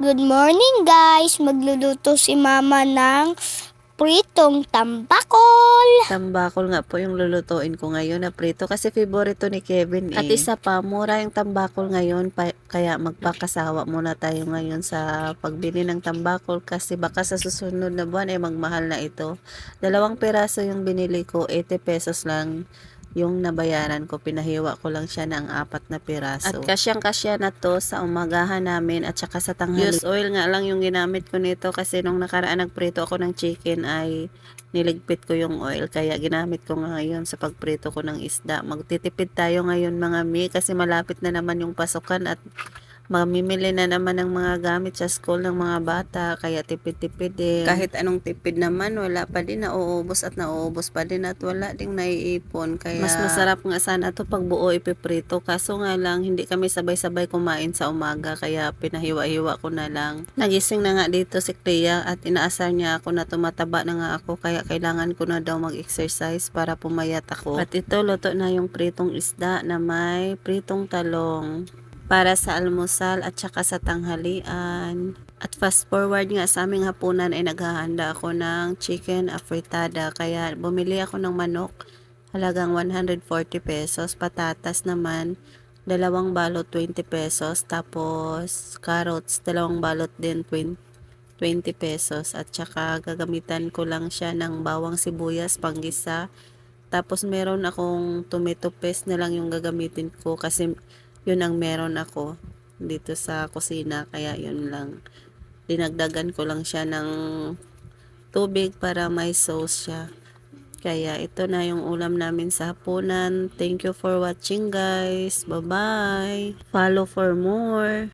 Good morning guys! Magluluto si mama ng pritong tambakol. Tambakol nga po yung lulutuin ko ngayon na prito kasi favorito ni Kevin At isa pa, mura yung tambakol ngayon kaya magpakasawa muna tayo ngayon sa pagbili ng tambakol kasi baka sa susunod na buwan ay magmahal na ito. 2 piraso yung binili ko, 80 pesos lang yung nabayaran ko. Pinahiwa ko lang siya ng 4 piraso. At kasyang-kasya na to sa umagahan namin at saka sa tanghali. Use oil nga lang yung ginamit ko nito kasi nung nakaraan nagprito ako ng chicken ay niligpit ko yung oil kaya ginamit ko ngayon sa pagprito ko ng isda. Magtitipid tayo ngayon mga mi kasi malapit na naman yung pasukan at mamimili na naman ng mga gamit sa school ng mga bata kaya tipid-tipid din. Kahit anong tipid naman wala pa din, nauubos at nauubos pa din at wala ding naiipon kaya mas masarap nga sana to pag buo ipiprito kaso nga lang hindi kami sabay-sabay kumain sa umaga kaya pinahiwa-hiwa ko na lang. Nagising na nga dito si Clea at inaasar niya ako na tumataba na nga ako kaya kailangan ko na daw mag-exercise para pumayat ako. At ito luto na yung pritong isda na may pritong talong para sa almusal at saka sa tanghalian. At fast forward nga sa aming hapunan ay naghahanda ako ng chicken afritada kaya bumili ako ng manok halagang 140 pesos, patatas naman 2 balot 20 pesos, tapos carrots 2 balot din 20 pesos at saka gagamitan ko lang siya ng bawang sibuyas panggisa. Tapos meron akong tomato paste na lang yung gagamitin ko kasi yun ang meron ako dito sa kusina kaya yun lang. Dinagdagan ko lang siya ng tubig para may sauce siya. Kaya ito na yung ulam namin sa hapunan. Thank you for watching guys. Bye bye. Follow for more.